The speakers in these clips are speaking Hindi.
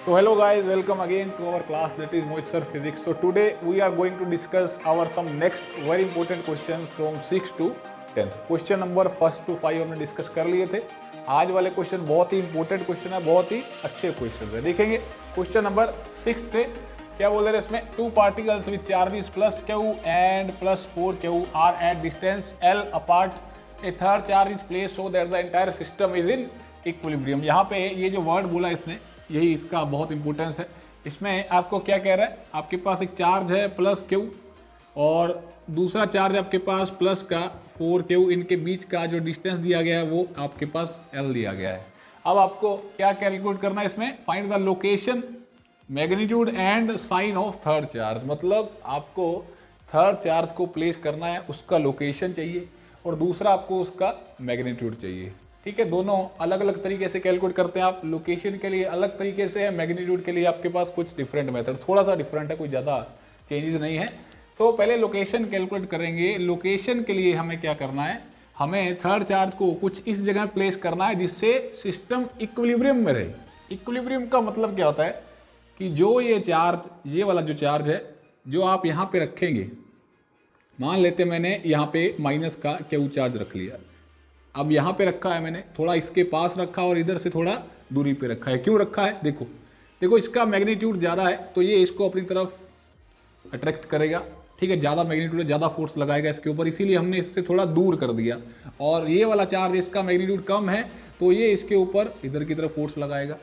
So hello guys, welcome again to our class that is Moisture Physics. So today we are going to discuss our some next very important question from 6th to 10th. Question number 1 to 5 हमने डिस्कस कर लिए थे। आज वाले क्वेश्चन बहुत ही इंपॉर्टेंट क्वेश्चन है, बहुत ही अच्छे क्वेश्चन है। देखेंगे क्वेश्चन नंबर 6 से क्या बोल रहे हैं इसमें, two particles with charges plus Q and plus 4 Q R at distance L apart, A third charge is place so that the entire system is in equilibrium. यहाँ पे ये जो वर्ड बोला इसने, यही इसका बहुत इंपॉर्टेंस है। इसमें आपको क्या कह रहा है, आपके पास एक चार्ज है प्लस क्यू और दूसरा चार्ज आपके पास प्लस का 4 क्यू, इनके बीच का जो डिस्टेंस दिया गया है वो आपके पास एल दिया गया है। अब आपको क्या कैलकुलेट करना है इसमें, find the location, magnitude and sign of third charge. मतलब आपको थर्ड चार्ज को प्लेस करना है, उसका लोकेशन चाहिए और दूसरा आपको उसका मैग्नीट्यूड चाहिए। ठीक है, दोनों अलग अलग तरीके से कैलकुलेट करते हैं आप। लोकेशन के लिए अलग तरीके से है, मैग्नीट्यूड के लिए आपके पास कुछ डिफरेंट मेथड, थोड़ा सा डिफरेंट है, कोई ज़्यादा चेंजेस नहीं है। सो पहले लोकेशन कैलकुलेट करेंगे। लोकेशन के लिए हमें क्या करना है, हमें थर्ड चार्ज को कुछ इस जगह प्लेस करना है जिससे सिस्टम इक्विलिब्रियम में रहे। इक्विलिब्रियम का मतलब क्या होता है कि जो ये चार्ज, ये वाला जो चार्ज है जो आप यहाँ पे रखेंगे, मान लेते मैंने यहाँ पे माइनस का क्यू चार्ज रख लिया, अब यहाँ पे रखा है मैंने, थोड़ा इसके पास रखा और इधर से थोड़ा दूरी पे रखा है। क्यों रखा है, देखो देखो इसका मैग्नीट्यूड ज़्यादा है तो ये इसको अपनी तरफ अट्रैक्ट करेगा। ठीक है, ज़्यादा मैग्नीट्यूड है, ज़्यादा फोर्स लगाएगा इसके ऊपर, इसीलिए हमने इससे थोड़ा दूर कर दिया। और ये वाला चार्ज, इसका मैग्नीट्यूड कम है तो ये इसके ऊपर इधर की तरफ फोर्स लगाएगा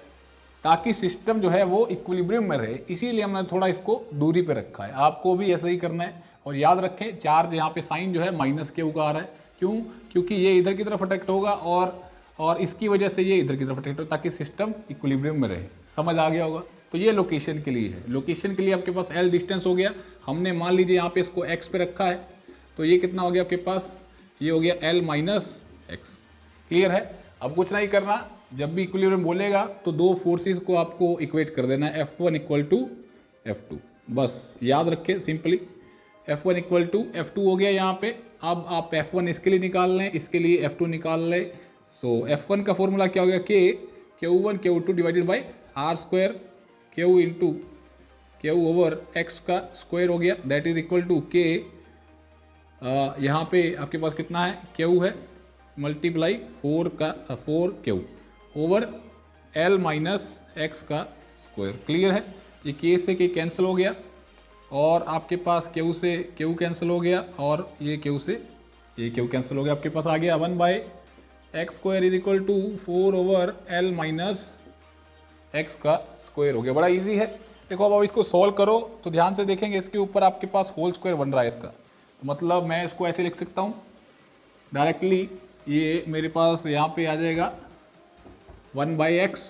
ताकि सिस्टम जो है वो इक्विलिब्रियम में रहे, इसीलिए हमने थोड़ा इसको दूरी पे रखा है। आपको भी ऐसा ही करना है। और याद रखें, चार्ज यहाँ पे साइन जो है माइनस क्यू का आ रहा है। क्यों, क्योंकि ये इधर की तरफ अट्रैक्ट होगा और इसकी वजह से ये इधर की तरफ अट्रैक्ट होगा ताकि सिस्टम इक्विलिब्रियम में रहे। समझ आ गया होगा। तो ये लोकेशन के लिए है। लोकेशन के लिए आपके पास एल डिस्टेंस हो गया, हमने मान लीजिए यहाँ पे इसको एक्स पे रखा है तो ये कितना हो गया आपके पास, ये हो गया एल माइनस एक्स। क्लियर है। अब कुछ नहीं करना, जब भी इक्विलिब्रियम बोलेगा तो दो फोर्सेस को आपको इक्वेट कर देना है, F1 इक्वल टू F2। बस याद रखें simply, F1 equal to F2 हो गया यहाँ पे। अब आप F1 इसके लिए निकाल लें, इसके लिए F2 निकाल लें। सो F1 का फॉर्मूला क्या हो गया, Q1 Q2 divided by R square Q into Q over X का स्क्वायर हो गया, that is equal to K। यहाँ पे आपके पास कितना है, Q है multiply 4Q over L minus X का स्क्वायर। क्लियर है। ये K से K कैंसिल हो गया और आपके पास Q से Q कैंसिल हो गया और ये Q से ये Q कैंसिल हो गया। आपके पास आ गया 1 by X square is equal to 4 over L minus X का स्क्वायर हो गया। बड़ा इजी है। देखो अब इसको सॉल्व करो तो ध्यान से देखेंगे, इसके ऊपर आपके पास होल स्क्वायर बन रहा है इसका, तो मतलब मैं इसको ऐसे लिख सकता हूँ डायरेक्टली। ये मेरे पास यहाँ पे आ जाएगा 1 by X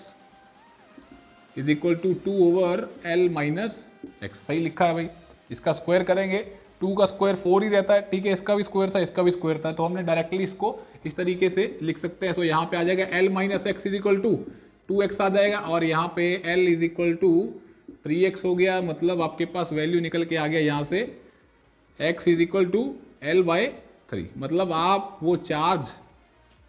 is equal to 2 over L minus X. सही लिखा है भाई। इसका स्क्वायर करेंगे, 2 का स्क्वायर 4 ही रहता है। ठीक है, इसका भी स्क्वायर था, इसका भी स्क्वायर था, तो हमने डायरेक्टली इसको इस तरीके से लिख सकते हैं। सो यहाँ पे आ जाएगा L minus X is equal to 2x आ जाएगा और यहाँ पे L is equal to 3x हो गया। मतलब आपके पास वैल्यू निकल के आ गया यहाँ से x is equal to L by 3। मतलब आप वो चार्ज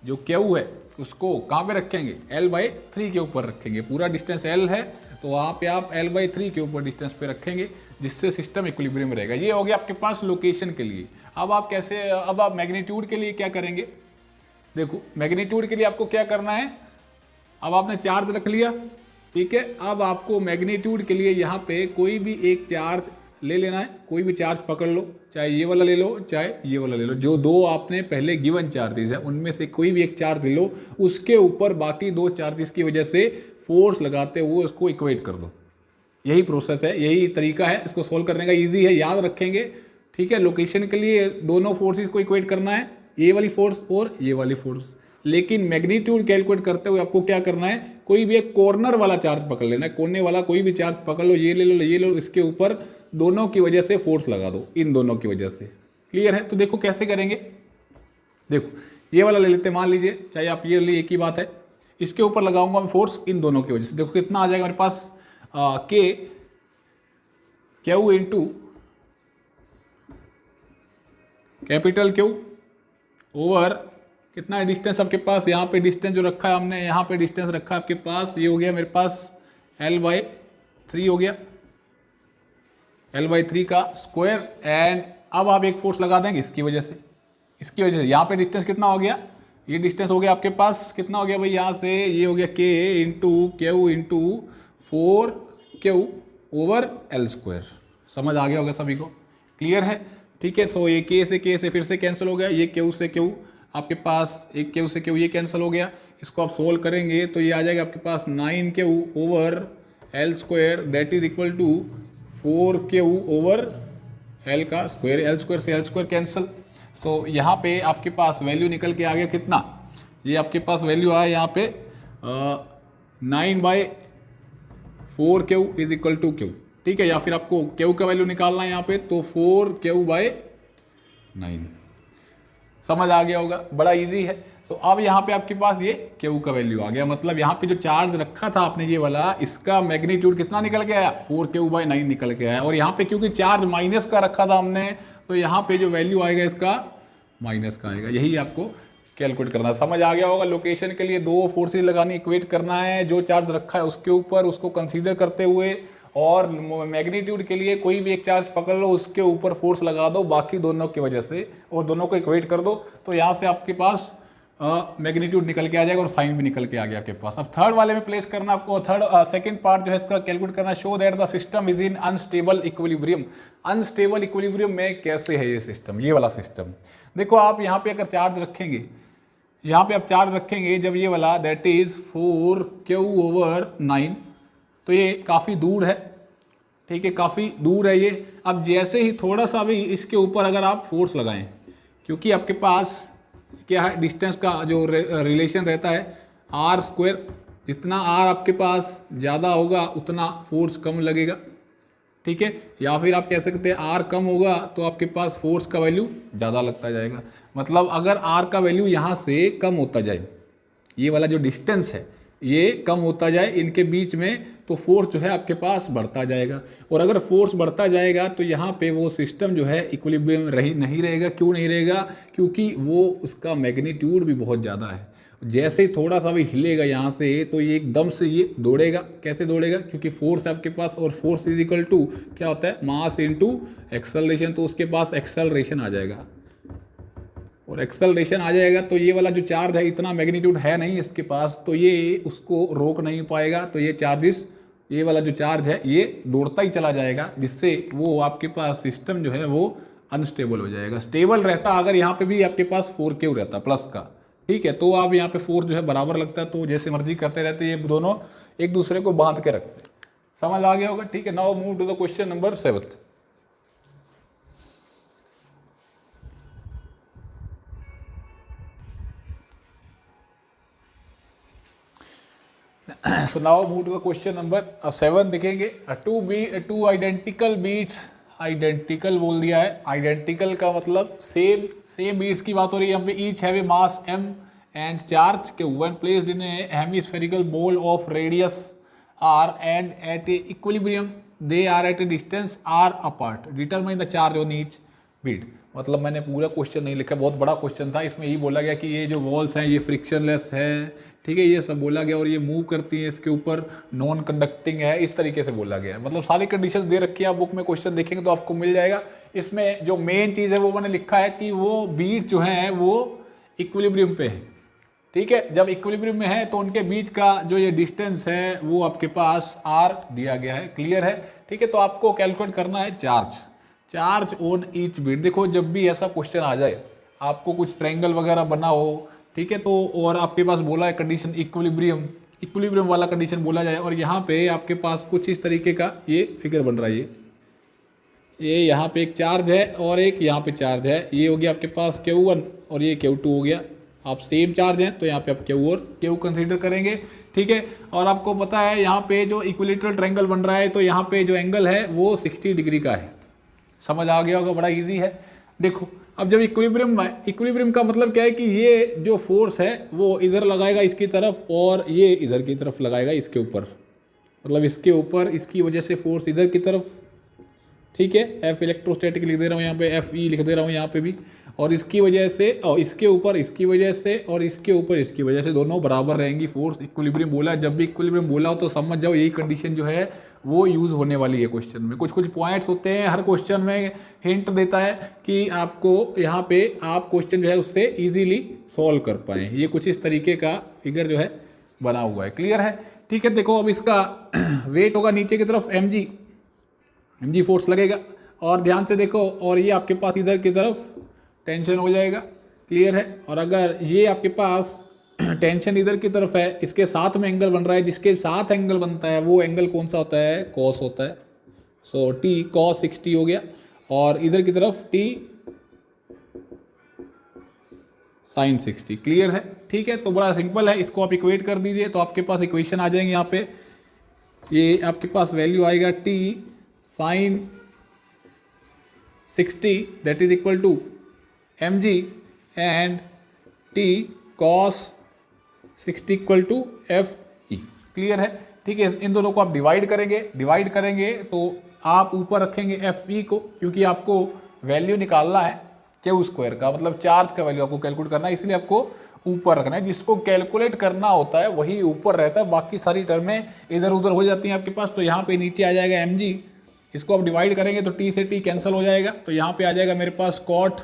जो Q है उसको कहाँ पे रखेंगे, L बाई 3 के ऊपर रखेंगे। पूरा डिस्टेंस L है तो वहाँ पे आप L बाई 3 के ऊपर डिस्टेंस पे रखेंगे जिससे सिस्टम इक्विलिब्रियम में रहेगा। ये हो गया आपके पास लोकेशन के लिए। अब आप कैसे, अब आप मैग्नीट्यूड के लिए क्या करेंगे, देखो मैग्नीट्यूड के लिए आपको क्या करना है, अब आपने चार्ज रख लिया। ठीक है, अब आपको मैग्नीट्यूड के लिए यहाँ पे कोई भी एक चार्ज ले लेना है। कोई भी चार्ज पकड़ लो, चाहे ये वाला ले लो चाहे ये वाला ले लो, जो दो आपने पहले गिवन चार्जेस है उनमें से कोई भी एक चार्ज ले लो, उसके ऊपर बाकी दो चार्जेस की वजह से फोर्स लगाते हुए उसको इक्वेट कर दो। यही प्रोसेस है, यही तरीका है इसको सोल्व करने का। इजी है, याद रखेंगे। ठीक है, लोकेशन के लिए दोनों फोर्सेस को इक्वेट करना है, ये वाली फोर्स और ये वाली फोर्स। लेकिन मैग्नीट्यूड कैलकुलेट करते हुए आपको क्या करना है, कोई भी एक कॉर्नर वाला चार्ज पकड़ लेना है। कोने वाला कोई भी चार्ज पकड़ लो, ये ले लो ये लो, इसके ऊपर दोनों की वजह से फोर्स लगा दो, इन दोनों की वजह से। क्लियर है। तो देखो कैसे करेंगे, देखो ये वाला ले लेते मान लीजिए, चाहे आप ये ले, एक ही बात है। इसके ऊपर लगाऊंगा मैं फोर्स इन दोनों की वजह से। देखो कितना आ जाएगा मेरे पास, Q into capital Q over कितना है डिस्टेंस आपके पास, यहाँ पे डिस्टेंस जो रखा है हमने, यहाँ पे डिस्टेंस रखा है आपके पास, ये हो गया मेरे पास L/3 हो गया, L/3 का स्क्वायर। एंड अब आप एक फोर्स लगा देंगे इसकी वजह से, यहाँ पे डिस्टेंस कितना हो गया, ये डिस्टेंस हो गया आपके पास कितना हो गया भाई, यहाँ से ये हो गया K into Q into 4Q over L²। समझ आ गया होगा सभी को, क्लियर है? ठीक है, सो ये K से फिर से कैंसिल हो गया, ये Q से Q आपके पास, एक Q से Q ये कैंसिल हो गया। इसको आप सोल्व करेंगे तो ये आ जाएगा आपके पास 9Q over L² that is equal to 4Q over L का स्क्वायर, L² से L² कैंसिल। सो यहाँ पे आपके पास वैल्यू निकल के आ गया कितना, ये आपके पास वैल्यू आया यहाँ पे 9/4Q is equal to Q। ठीक है, या फिर आपको Q का वैल्यू निकालना है यहाँ पे, तो 4Q/9। समझ आ गया होगा, बड़ा इजी है। सो अब यहाँ पे आपके पास ये Q का वैल्यू आ गया, मतलब यहाँ पे जो चार्ज रखा था आपने ये वाला, इसका मैग्नीट्यूड कितना निकल के आया, 4Q/9 निकल के आया। और यहाँ पे क्योंकि चार्ज माइनस का रखा था हमने, तो यहाँ पे जो वैल्यू आएगा इसका माइनस का आएगा। यही आपको कैलकुलेट करना है। समझ आ गया होगा। लोकेशन के लिए दो फोर्सेज लगानी, इक्वेट करना है, जो चार्ज रखा है उसके ऊपर उसको कंसीडर करते हुए, और मैग्नीट्यूड के लिए कोई भी एक चार्ज पकड़ लो, उसके ऊपर फोर्स लगा दो बाकी दोनों की वजह से, और दोनों को इक्वेट कर दो, तो यहाँ से आपके पास मैग्नीट्यूड निकल के आ जाएगा और साइन भी निकल के आ गया आपके पास। अब थर्ड वाले में प्लेस करना आपको, सेकंड पार्ट जो है इसका कैलकुलेट करना, show that the system is in unstable equilibrium. Unstable equilibrium में कैसे है ये सिस्टम, ये वाला सिस्टम। देखो आप यहाँ पे अगर चार्ज रखेंगे, यहाँ पे आप चार्ज रखेंगे जब ये वाला दैट इज 4Q/9, तो ये काफ़ी दूर है, ठीक है, काफ़ी दूर है ये। अब जैसे ही थोड़ा सा भी इसके ऊपर अगर आप फोर्स लगाएं, क्योंकि आपके पास क्या है, डिस्टेंस का जो रिलेशन रहता है R², जितना R आपके पास ज़्यादा होगा उतना फोर्स कम लगेगा, ठीक है। या फिर आप कह सकते हैं R कम होगा तो आपके पास फोर्स का वैल्यू ज़्यादा लगता जाएगा। मतलब अगर R का वैल्यू यहाँ से कम होता जाए, ये वाला जो डिस्टेंस है ये कम होता जाए इनके बीच में, तो फोर्स जो है आपके पास बढ़ता जाएगा। और अगर फोर्स बढ़ता जाएगा तो यहाँ पे वो सिस्टम जो है इक्विलिब्रियम नहीं रहेगा। क्यों नहीं रहेगा? क्योंकि वो उसका मैग्नीट्यूड भी बहुत ज़्यादा है। जैसे ही थोड़ा सा भी हिलेगा यहाँ से, तो ये एकदम से ये दौड़ेगा। कैसे दौड़ेगा? क्योंकि फोर्स है आपके पास, और फोर्स इज इक्वल टू क्या होता है, मास इनटू एक्सेलरेशन। तो उसके पास एक्सेलरेशन आ जाएगा, और एक्सेलरेशन आ जाएगा तो ये वाला जो चार्ज है, इतना मैग्नीट्यूड है नहीं इसके पास, तो ये उसको रोक नहीं पाएगा। तो ये चार्जेस, ये वाला जो चार्ज है ये दौड़ता ही चला जाएगा, जिससे वो आपके पास सिस्टम जो है वो अनस्टेबल हो जाएगा। स्टेबल रहता अगर यहाँ पे भी आपके पास 4Q रहता प्लस का, ठीक है, तो आप यहाँ पे फोर्स जो है बराबर लगता है, तो जैसे मर्जी करते रहते, ये दोनों एक दूसरे को बांध के रखते। समझ आ गया होगा, ठीक है। Now move to the question number 7। So now move to the question number 7 देखेंगे। टू आइडेंटिकल बीट्स, आइडेंटिकल बोल दिया है, आइडेंटिकल का मतलब सेम बीट्स की बात हो रही है यहाँ पे। Each have a mass m and charge q when placed in a hemispherical ball of radius r and at a equilibrium they are at a distance r apart. Determine the charge on each bead. मतलब मैंने पूरा क्वेश्चन नहीं लिखा, बहुत बड़ा क्वेश्चन था। इसमें यही बोला गया कि ये जो वॉल्स हैं ये फ्रिक्शनलेस है, ठीक है, ये सब बोला गया, और ये मूव करती है, इसके ऊपर नॉन कंडक्टिंग है, इस तरीके से बोला गया है। मतलब सारी कंडीशंस दे रखी है, आप बुक में क्वेश्चन देखेंगे तो आपको मिल जाएगा। इसमें जो मेन चीज़ है वो मैंने लिखा है कि वो बीट्स जो हैं वो इक्विलिब्रियम पे है, ठीक है। जब इक्विलिब्रियम में है तो उनके बीच का जो ये डिस्टेंस है वो आपके पास r दिया गया है, क्लियर है, ठीक है। तो आपको कैलकुलेट करना है चार्ज ऑन ईच बीट। देखो जब भी ऐसा क्वेश्चन आ जाए, आपको कुछ ट्रायंगल वगैरह बना हो, ठीक है, तो और आपके पास बोला है कंडीशन इक्विलिब्रियम वाला कंडीशन बोला जाए, और यहाँ पे आपके पास कुछ इस तरीके का ये फिगर बन रहा है। ये यहाँ पे एक चार्ज है और एक यहाँ पे चार्ज है, ये हो गया आपके पास Q1 और ये Q2 हो गया। आप सेम चार्ज हैं तो यहाँ पे आप Q और Q कंसीडर करेंगे, ठीक है। और आपको पता है यहाँ पे जो इक्विलेटरल ट्रायंगल बन रहा है, तो यहाँ पे जो एंगल है वो 60 डिग्री का है। समझ आ गया होगा, बड़ा इजी है। देखो अब जब इक्विलिब्रियम का मतलब क्या है कि ये जो फोर्स है वो इधर लगाएगा इसकी तरफ, और ये इधर की तरफ लगाएगा इसके ऊपर, मतलब इसके ऊपर, इसकी वजह से फोर्स इधर की तरफ, ठीक है, एफ इलेक्ट्रोस्टैटिक लिख दे रहा हूँ यहाँ पे, एफ ई लिख दे रहा हूँ यहाँ पे भी, और इसकी वजह से और इसके ऊपर इसकी वजह से और इसके ऊपर इसकी वजह से दोनों बराबर रहेंगी फोर्स। इक्विलिब्रियम बोला है, जब भी इक्विलिब्रियम बोला हो तो समझ जाओ यही कंडीशन जो है वो यूज़ होने वाली है क्वेश्चन में। कुछ कुछ पॉइंट्स होते हैं हर क्वेश्चन में, हिंट देता है कि आपको यहाँ पे आप क्वेश्चन जो है उससे ईजिली सॉल्व कर पाएँ। ये कुछ इस तरीके का फिगर जो है बना हुआ है, क्लियर है। ठीक है, देखो अब इसका वेट होगा नीचे की तरफ एम जी फोर्स लगेगा, और ध्यान से देखो, और ये आपके पास इधर की तरफ टेंशन हो जाएगा, क्लियर है। और अगर ये आपके पास टेंशन इधर की तरफ है, इसके साथ में एंगल बन रहा है, जिसके साथ एंगल बनता है वो एंगल कौन सा होता है, कॉस होता है। सो टी कॉस 60 हो गया, और इधर की तरफ टी साइन 60, क्लियर है। ठीक है, तो बड़ा सिंपल है, इसको आप इक्वेट कर दीजिए तो आपके पास इक्वेशन आ जाएंगे यहाँ पे। ये आपके पास वैल्यू आएगा T sine 60 that is equal to M G and T cos 60 equal to F E, clear है। ठीक है, इन दोनों को आप डिवाइड करेंगे तो आप ऊपर रखेंगे एफ ई को, क्योंकि आपको वैल्यू निकालना है क्यू स्क्वायर का, मतलब चार्ज का वैल्यू आपको कैलकुलेट करना है, इसलिए आपको ऊपर रखना है। जिसको कैलकुलेट करना होता है वही ऊपर रहता है, बाकी सारी टर्में इधर उधर हो जाती हैं आपके पास। तो यहाँ पे नीचे आ जाएगा एम जी, इसको आप डिवाइड करेंगे तो टी से टी कैंसिल हो जाएगा, तो यहाँ पे आ जाएगा मेरे पास कॉट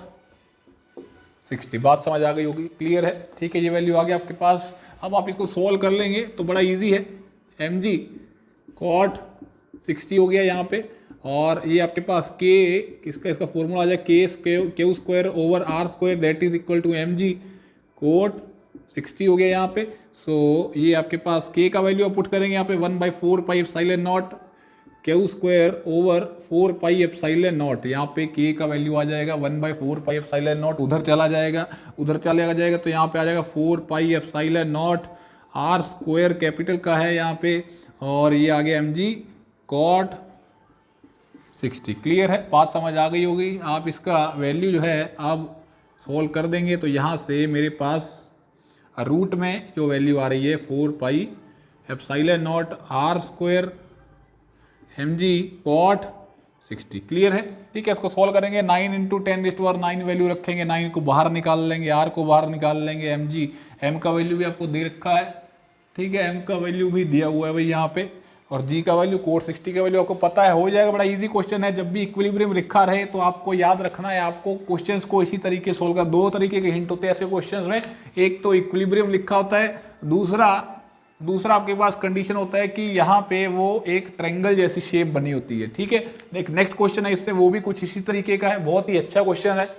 60। बात समझ आ गई होगी, क्लियर है। ठीक है, ये वैल्यू आ गया आपके पास। अब आप इसको सोल्व कर लेंगे तो बड़ा इजी है, एम जी कॉट 60 हो गया यहाँ पे, और ये आपके पास के इसका फॉर्मूला आ जाए Q square over R square that is equal to M G cot 60 हो गया यहाँ पे। सो ये आपके पास के का वैल्यू आप पुट करेंगे यहाँ पे 1/4 पाई epsilon not Q square over 4 pi epsilon not. यहाँ पे के का वैल्यू आ जाएगा 1/4 पाई एप्सिलॉन नॉट, उधर चला जाएगा तो यहाँ पे आ जाएगा 4 pi epsilon nought, R square capital का है यहाँ पे, और ये आ गया एम जी कॉट 60, क्लियर है। बात समझ आ गई होगी। आप इसका वैल्यू जो है आप सोल्व कर देंगे तो यहाँ से मेरे पास रूट में जो वैल्यू आ रही है 4 pi epsilon nought R square M G cot 60, clear है। ठीक है, इसको सोल्व करेंगे, 9 × 10⁹ वैल्यू रखेंगे, 9 को बाहर निकाल लेंगे, आर को बाहर निकाल लेंगे, एम जी एम का वैल्यू भी आपको दे रखा है, ठीक है, एम का वैल्यू भी दिया हुआ है भाई यहाँ पे, और जी का वैल्यू कोट 60 का वैल्यू आपको पता है, हो जाएगा। बड़ा इजी क्वेश्चन है, जब भी इक्विलिब्रियम लिखा रहे तो आपको याद रखना है, आपको क्वेश्चंस को इसी तरीके सोल्व कर। दो तरीके के हिंट होते हैं ऐसे क्वेश्चंस में, एक तो इक्विलिब्रियम लिखा होता है, दूसरा आपके पास कंडीशन होता है कि यहाँ पे वो एक ट्रायंगल जैसी शेप बनी होती है। ठीक है, एक नेक्स्ट क्वेश्चन है इससे, वो भी कुछ इसी तरीके का है, बहुत ही अच्छा क्वेश्चन है।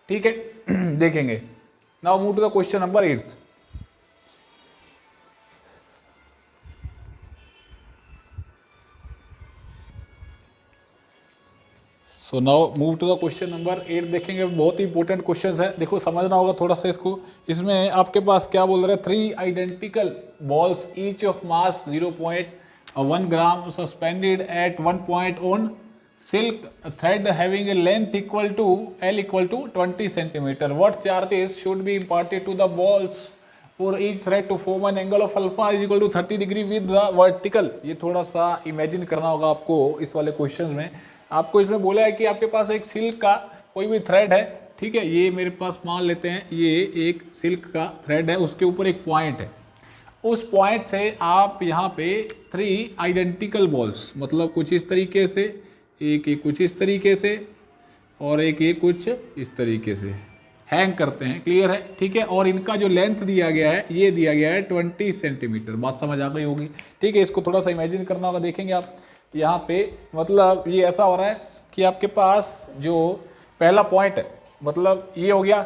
ठीक है देखेंगे। Now move to the question number 8। So now move to the question number 8 देखेंगे, बहुत ही इंपॉर्टेंट क्वेश्चन है। देखो समझना होगा थोड़ा सा इसको। इसमें आपके पास क्या बोल रहे हैं, 3 identical balls each of mass 0.1 gram suspended at 1 point on silk thread having a length equal to L equal to 20 centimetre. What charges should be imparted to the balls for each thread to form an angle of alpha is equal to 30 degree with the vertical. ये थोड़ा सा इमेजिन करना होगा आपको इस वाले क्वेश्चन में। आपको इसमें बोला है कि आपके पास एक सिल्क का कोई भी थ्रेड है, ठीक है, ये मेरे पास मान लेते हैं ये एक सिल्क का थ्रेड है, उसके ऊपर एक पॉइंट है, उस पॉइंट से आप यहाँ पे 3 आइडेंटिकल बॉल्स, मतलब कुछ इस तरीके से, एक कुछ इस तरीके से, और एक ये कुछ इस तरीके से हैंग करते हैं, क्लियर है। ठीक है, और इनका जो लेंथ दिया गया है ये दिया गया है 20 सेंटीमीटर। बात समझ आ गई होगी। ठीक है, इसको थोड़ा सा इमेजिन करना होगा। देखेंगे आप यहाँ पे, मतलब ये ऐसा हो रहा है कि आपके पास जो पहला पॉइंट है, मतलब ये हो गया,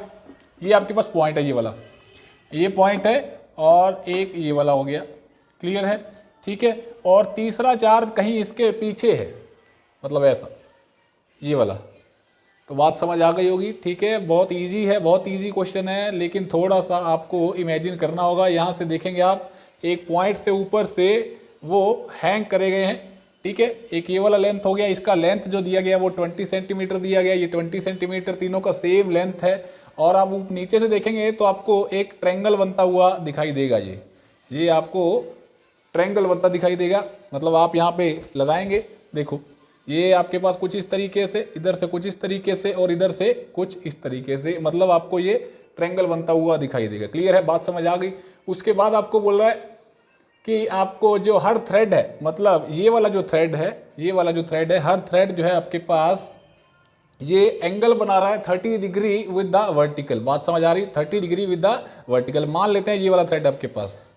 ये आपके पास पॉइंट है, ये वाला ये पॉइंट है, और एक ये वाला हो गया, क्लियर है। ठीक है, और तीसरा चार्ज कहीं इसके पीछे है, मतलब ऐसा ये वाला। तो बात समझ आ गई होगी। ठीक है, बहुत इजी है, बहुत इजी क्वेश्चन है, लेकिन थोड़ा सा आपको इमेजिन करना होगा। यहाँ से देखेंगे आप, एक पॉइंट से ऊपर से वो हैंग करे गए हैं, ठीक है, एक ये वाला लेंथ हो गया, इसका लेंथ जो दिया गया वो 20 सेंटीमीटर दिया गया, ये 20 सेंटीमीटर, तीनों का सेम लेंथ है। और आप नीचे से देखेंगे तो आपको एक ट्रायंगल बनता हुआ दिखाई देगा, ये आपको ट्रायंगल बनता दिखाई देगा। मतलब आप यहाँ पे लगाएंगे, देखो ये आपके पास कुछ इस तरीके से, इधर से कुछ इस तरीके से और इधर से कुछ इस तरीके से, मतलब आपको ये ट्रायंगल बनता हुआ दिखाई देगा। क्लियर है, बात समझ आ गई। उसके बाद आपको बोल रहा है कि आपको जो हर थ्रेड है, मतलब ये वाला जो थ्रेड है, ये वाला जो थ्रेड है, हर थ्रेड जो है आपके पास ये एंगल बना रहा है 30 डिग्री विद द वर्टिकल। बात समझ आ रही, 30 डिग्री विद द वर्टिकल। मान लेते हैं ये वाला थ्रेड आपके पास,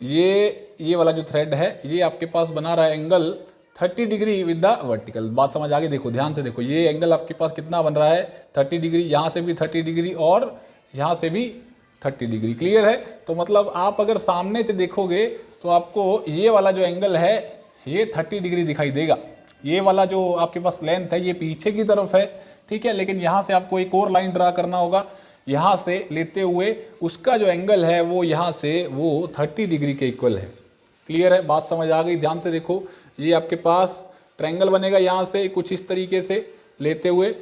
ये वाला जो थ्रेड है ये आपके पास बना रहा है angle 30 degree with the vertical. बात समझ आ गई। देखो ध्यान से देखो, ये एंगल आपके पास कितना बन रहा है 30 डिग्री, यहाँ से भी 30 डिग्री और यहाँ से भी 30 डिग्री। क्लियर है, तो मतलब आप अगर सामने से देखोगे तो आपको ये वाला जो एंगल है ये 30 डिग्री दिखाई देगा। ये वाला जो आपके पास लेंथ है ये पीछे की तरफ है, ठीक है, लेकिन यहाँ से आपको एक और लाइन ड्रा करना होगा, यहाँ से लेते हुए उसका जो एंगल है वो यहाँ से वो 30 डिग्री के इक्वल है। क्लियर है, बात समझ आ गई। ध्यान से देखो, ये आपके पास ट्रायंगल बनेगा यहाँ से कुछ इस तरीके से लेते हुए,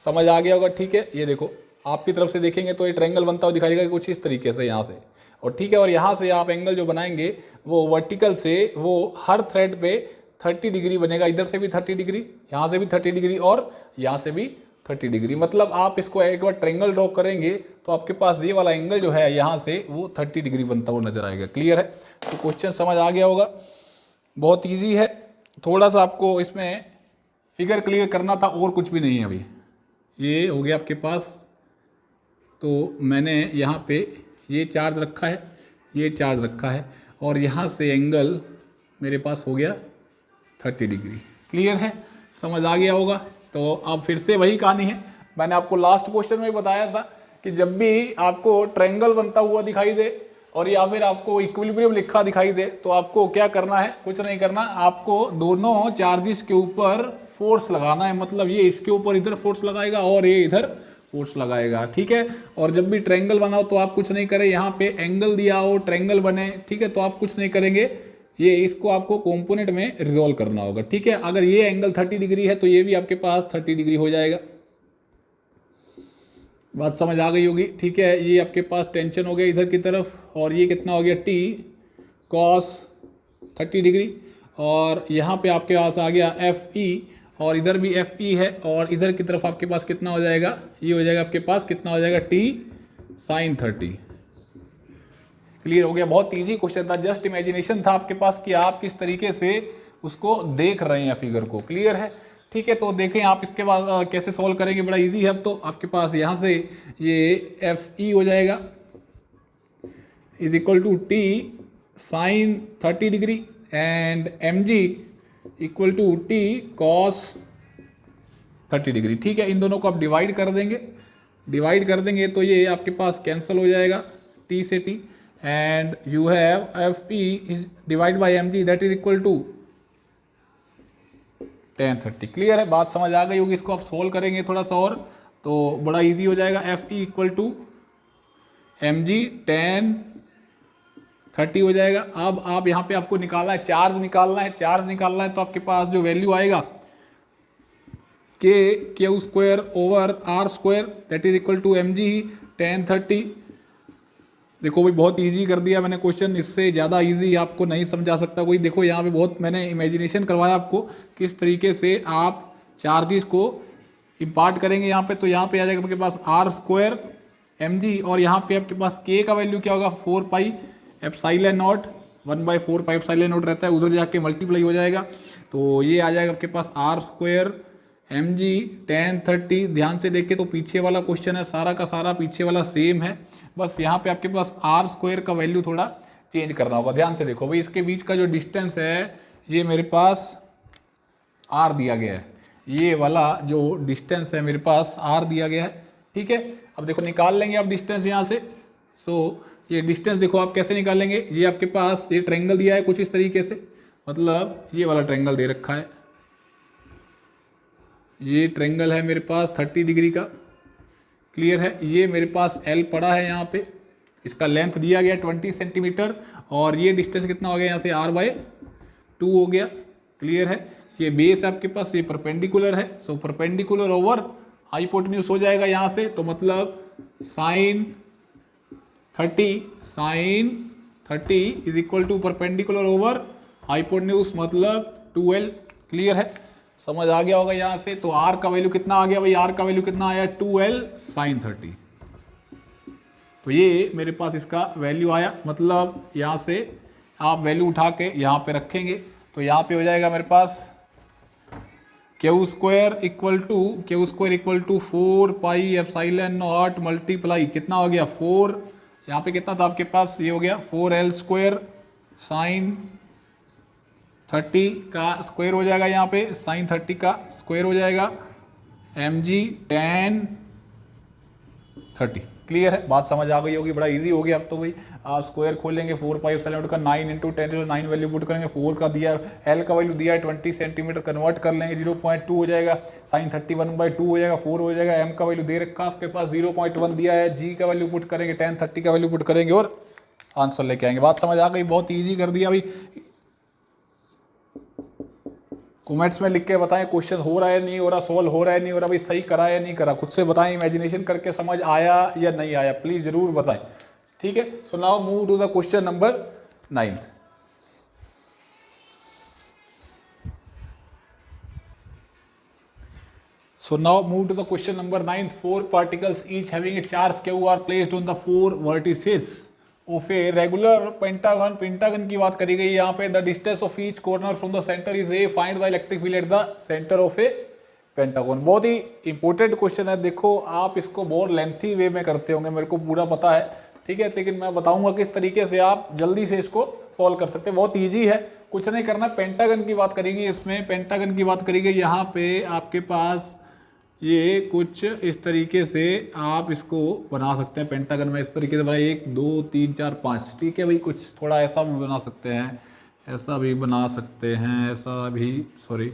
समझ आ गया होगा, ठीक है। ये देखो आपकी तरफ से देखेंगे तो ये ट्रायंगल बनता हुआ दिखाई देगा कुछ इस तरीके से यहाँ से, और ठीक है, और यहाँ से आप एंगल जो बनाएंगे वो वर्टिकल से वो हर थ्रेड पे 30 डिग्री बनेगा। इधर से भी 30 डिग्री, यहाँ से भी 30 डिग्री और यहाँ से भी 30 डिग्री। मतलब आप इसको एक बार ट्रायंगल ड्रॉ करेंगे तो आपके पास ये वाला एंगल जो है यहाँ से वो 30 डिग्री बनता हुआ नजर आएगा। क्लियर है, तो क्वेश्चन समझ आ गया होगा, बहुत ईजी है। थोड़ा सा आपको इसमें फिगर क्लियर करना था और कुछ भी नहीं है। अभी ये हो गया आपके पास, तो मैंने यहाँ पे ये चार्ज रखा है, ये चार्ज रखा है, और यहाँ से एंगल मेरे पास हो गया 30 डिग्री। क्लियर है, समझ आ गया होगा। तो अब फिर से वही कहानी है, मैंने आपको लास्ट क्वेश्चन में बताया था कि जब भी आपको ट्रायंगल बनता हुआ दिखाई दे और या फिर आपको इक्विलिब्रियम लिखा दिखाई दे तो आपको क्या करना है, कुछ नहीं करना, आपको दोनों चार्जेस के ऊपर फोर्स लगाना है। मतलब ये इसके ऊपर इधर फोर्स लगाएगा और ये इधर फोर्स लगाएगा, ठीक है। और जब भी ट्रायंगल बनाओ तो आप कुछ नहीं करें, यहाँ पे एंगल दिया हो, ट्रायंगल बने, ठीक है, तो आप कुछ नहीं करेंगे, ये इसको आपको कंपोनेंट में रिजॉल्व करना होगा, ठीक है। अगर ये एंगल 30 डिग्री है तो ये भी आपके पास 30 डिग्री हो जाएगा। बात समझ आ गई होगी, ठीक है। ये आपके पास टेंशन हो गया इधर की तरफ, और ये कितना हो गया t cos 30 डिग्री, और यहाँ पे आपके पास आ गया FE, और इधर भी FE है, और इधर की तरफ आपके पास कितना हो जाएगा, ये हो जाएगा आपके पास कितना हो जाएगा t sin 30। क्लियर हो गया, बहुत इजी क्वेश्चन था, जस्ट इमेजिनेशन था आपके पास कि आप किस तरीके से उसको देख रहे हैं फिगर को। क्लियर है, ठीक है। तो देखें आप इसके बाद कैसे सॉल्व करेंगे, बड़ा इजी है। अब तो आपके पास यहाँ से ये FE हो जाएगा is equal to t sin 30 degree and mg equal to t cos 30 degree, ठीक है। इन दोनों को आप डिवाइड कर देंगे तो ये आपके पास कैंसिल हो जाएगा t से t, and you have FE is divided by mg that is equal to tan 30। Clear है, बात समझ आ गई होगी। इसको आप सोल्व करेंगे थोड़ा सा और तो बड़ा इजी हो जाएगा। FE equal to mg tan 30 हो जाएगा। अब आप यहाँ पे आपको निकालना है, चार्ज निकालना है, तो आपके पास जो वैल्यू आएगा k square over r square that is equal to mg tan 30। देखो भाई बहुत इजी कर दिया मैंने क्वेश्चन, इससे ज़्यादा इजी आपको नहीं समझा सकता कोई। देखो यहाँ पे बहुत मैंने इमेजिनेशन करवाया आपको किस तरीके से आप चार्जेस को इम्पार्ट करेंगे यहाँ पे। तो यहाँ पे आ जाएगा आपके पास r स्क्वायर mg, और यहाँ पे आपके पास k का वैल्यू क्या होगा 4 pi epsilon not, 1/4 pi epsilon not रहता है, उधर जाके मल्टीप्लाई हो जाएगा। तो ये आ जाएगा आपके पास r स्क्वायर mg tan 30। ध्यान से देखें तो पीछे वाला क्वेश्चन है, सारा का सारा पीछे वाला सेम है, बस यहाँ पे आपके पास r स्क्वायर का वैल्यू थोड़ा चेंज करना होगा। ध्यान से देखो भाई, इसके बीच का जो डिस्टेंस है ये मेरे पास r दिया गया है, ये वाला जो डिस्टेंस है मेरे पास r दिया गया है, ठीक है। अब देखो निकाल लेंगे आप डिस्टेंस यहाँ से। सो ये डिस्टेंस देखो आप कैसे निकालेंगे, ये आपके पास ये ट्रायंगल दिया है कुछ इस तरीके से, मतलब ये वाला ट्रायंगल दे रखा है, ये ट्रायंगल है मेरे पास 30 डिग्री का। क्लियर है, ये मेरे पास L पड़ा है यहाँ पे, इसका लेंथ दिया गया 20 सेंटीमीटर, और ये डिस्टेंस कितना हो गया यहाँ से r/2 हो गया। क्लियर है, ये बेस आपके पास ये परपेंडिकुलर है, सो परपेंडिकुलर ओवर हाइपोटेन्यूज हो जाएगा यहाँ से, तो मतलब sin 30 is equal to perpendicular over hypotenuse मतलब 2L। क्लियर है, समझ आ गया होगा यहाँ से। तो r का वैल्यू कितना आ गया भाई, r का वैल्यू कितना आया 2l sin 30। तो ये मेरे पास इसका वैल्यू आया, मतलब यहाँ से आप वैल्यू उठा के यहाँ पे रखेंगे तो यहाँ पे हो जाएगा मेरे पास Q square equal to 4 pi epsilon naught multiply कितना हो गया 4, यहाँ पे कितना था आपके पास, ये हो गया 4l स्क्वायर साइन 30 का स्क्वायर हो जाएगा, यहाँ पे साइन 30 का स्क्वायर हो जाएगा mg tan 30। क्लियर है, बात समझ आ गई होगी, बड़ा इजी हो गया अब तो भाई। आप स्क्वायर खोलेंगे 4 पाई एप्सिलॉन का 9 इंटू 10 9 वैल्यू पुट करेंगे, 4 का दिया एल का वैल्यू दिया है 20 सेंटीमीटर, कन्वर्ट कर लेंगे 0.2 हो जाएगा, साइन 31/2 हो जाएगा, 4 हो जाएगा, एम का वैल्यू दे रखा आपके पास 0.1 दिया है, जी का वैल्यू पुट करेंगे, tan 30 का वैल्यू पुट करेंगे और आंसर लेके आएंगे। बात समझ आ गई, बहुत ईजी कर दिया भाई। कमेंट्स में लिख के बताएं क्वेश्चन हो रहा है नहीं हो रहा, सॉल्व हो रहा है नहीं हो रहा, भाई सही करा या नहीं करा, खुद से बताएं, इमेजिनेशन करके समझ आया या नहीं आया, प्लीज जरूर बताएं। ठीक है, so now move to the question number 9। So now move to the question number 9. 4 particles each having a charge q are placed on the 4 vertices of a regular pentagon. Pentagon की बात करी गई यहाँ पे। The distance of each corner from the center is a. Find the electric field at the center of a pentagon. बहुत ही इंपॉर्टेंट क्वेश्चन है। देखो आप इसको बहुत लेंथी वे में करते होंगे, मेरे को पूरा पता है, ठीक है, लेकिन मैं बताऊंगा किस तरीके से आप जल्दी से इसको सॉल्व कर सकते हैं। बहुत ईजी है, कुछ नहीं करना। पेंटागन की बात करेगी, इसमें पेंटागन की बात करेगी, यहाँ पे आपके पास ये कुछ इस तरीके से आप इसको बना सकते हैं। पेंटागन में इस तरीके से बनाए 1 2 3 4 5, ठीक है भाई। कुछ थोड़ा ऐसा भी बना सकते हैं, ऐसा भी बना सकते हैं, ऐसा भी, सॉरी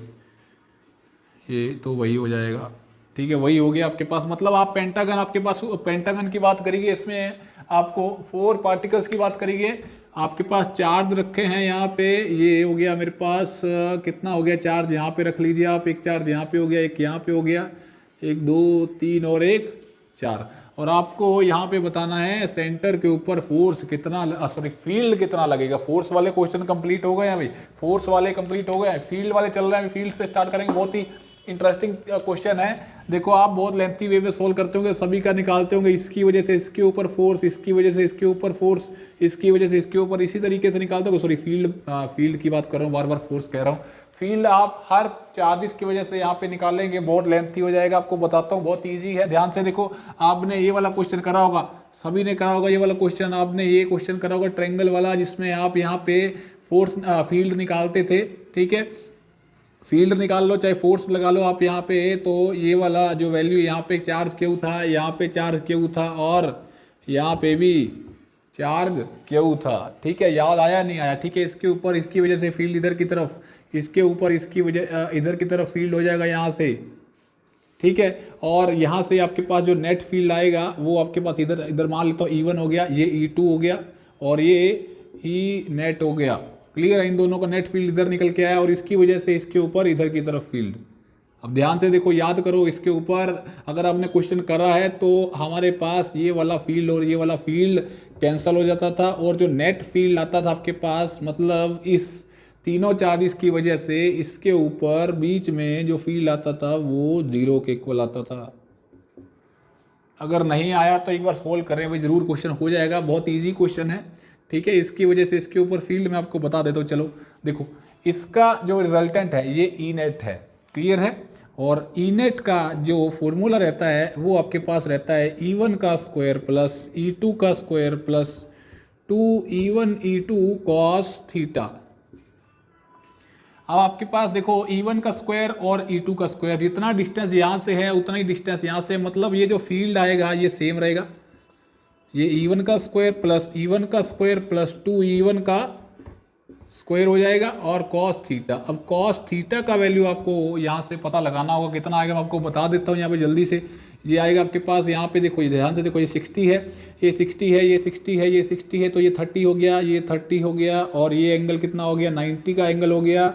ये तो वही हो जाएगा, ठीक है, वही हो गया आपके पास। मतलब आप पेंटागन, आपके पास पेंटागन की बात करेंगे, इसमें आपको 4 पार्टिकल्स की बात करेंगे, आपके पास चार्ज रखे हैं यहाँ पे, ये हो गया मेरे पास कितना हो गया चार्ज, यहाँ पे रख लीजिए आप, एक चार्ज यहाँ पे हो गया, एक यहाँ पे हो गया, 1 2 3 और 1 4। और आपको यहाँ पे बताना है सेंटर के ऊपर फोर्स कितना, सॉरी फील्ड कितना लगेगा। फोर्स वाले क्वेश्चन कंप्लीट हो गए हैं भाई, फोर्स वाले कंप्लीट हो गए हैं, फील्ड वाले चल रहे हैं, फील्ड से स्टार्ट करेंगे। बहुत ही इंटरेस्टिंग क्वेश्चन है। देखो आप बहुत लेंथी वे में सोल्व करते होंगे, सभी का निकालते होंगे, इसकी वजह से इसके ऊपर फोर्स, इसकी वजह से इसके ऊपर फोर्स, इसकी वजह से इसके ऊपर, इसी तरीके से निकालते हो। सॉरी फील्ड की बात कर रहा हूँ, बार बार फोर्स कह रहा हूँ। फील्ड आप हर चार्जेस की वजह से यहाँ पे निकालेंगे, बहुत लेंथी हो जाएगा, आपको बताता हूँ, बहुत ईजी है। ध्यान से देखो, आपने ये वाला क्वेश्चन करा होगा, सभी ने करा होगा ये वाला क्वेश्चन, आपने ये क्वेश्चन करा होगा ट्रायंगल वाला, जिसमें आप यहाँ पे फोर्स फील्ड निकालते थे, ठीक है। फील्ड निकाल लो चाहे फोर्स लगा लो आप यहाँ पे, तो ये वाला जो वैल्यू यहाँ पे चार्ज क्यू था, यहाँ पे चार्ज क्यू था और यहाँ पे भी चार्ज क्यू था, ठीक है। याद आया नहीं आया, ठीक है। इसके ऊपर इसकी वजह से फील्ड इधर की तरफ, इसके ऊपर इसकी वजह इधर की तरफ फील्ड हो जाएगा यहाँ से, ठीक है। और यहाँ से आपके पास जो नेट फील्ड आएगा वो आपके पास इधर इधर मान लेता हूँ E1 हो गया, ये E2 हो गया और ये E नेट हो गया। क्लियर है, इन दोनों का नेट फील्ड इधर निकल के आया और इसकी वजह से इसके ऊपर इधर की तरफ फील्ड। अब ध्यान से देखो, याद करो, इसके ऊपर अगर आपने क्वेश्चन करा है तो हमारे पास ये वाला फील्ड और ये वाला फील्ड कैंसिल हो जाता था और जो नेट फील्ड आता था आपके पास, मतलब इस तीनों चार्जेस की वजह से इसके ऊपर बीच में जो फील्ड आता था वो 0 के इक्वल आता था। अगर नहीं आया तो एक बार सोल्व करें भाई, जरूर क्वेश्चन हो जाएगा, बहुत ईजी क्वेश्चन है, ठीक है। इसकी वजह से इसके ऊपर फील्ड मैं आपको बता देता हूँ। चलो देखो, इसका जो रिजल्टेंट है ये ई नेट है, क्लियर है। और ई नेट का जो फॉर्मूला रहता है वो आपके पास रहता है E1 का स्क्वायर प्लस E2 का square plus 2E1 E2 cos theta. अब आपके पास देखो E1 का स्क्वायर और E2 का स्क्वायर, जितना डिस्टेंस यहाँ से है उतना ही डिस्टेंस यहाँ से, मतलब ये जो फील्ड आएगा ये सेम रहेगा। ये E1 का स्क्वायर प्लस E1 का स्क्वायर प्लस 2E1 का स्क्वायर हो जाएगा और कॉस थीटा। अब कॉस थीटा का वैल्यू आपको यहाँ से पता लगाना होगा, कितना आएगा मैं आपको बता देता हूँ यहाँ पे जल्दी से। ये आएगा आपके पास, यहाँ पे देखो, ध्यान से देखो, ये 60 है, ये 60 है, ये 60 है, ये 60 है, तो ये 30 हो गया, ये 30 हो गया और ये एंगल कितना हो गया, 90 का एंगल हो गया,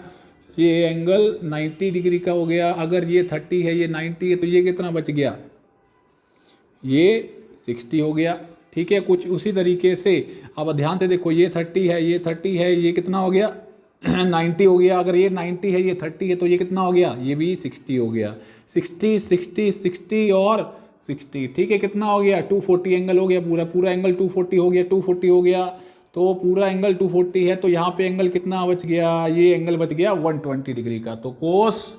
ये एंगल 90 डिग्री का हो गया। अगर ये 30 है, ये 90 है, तो ये कितना बच गया, ये 60 हो गया, ठीक है। कुछ उसी तरीके से अब ध्यान से देखो, ये 30 है, ये 30 है, ये कितना हो गया 90 हो गया, अगर ये 90 है ये 30 है तो ये कितना हो गया, ये भी 60 हो गया, 60 60 60 और 60, ठीक है, कितना हो गया 240 एंगल हो गया, पूरा पूरा एंगल 240 हो गया, 240 हो गया तो पूरा एंगल 240 है, तो यहाँ पे एंगल कितना बच गया, ये एंगल बच गया 120 डिग्री का, तो कोस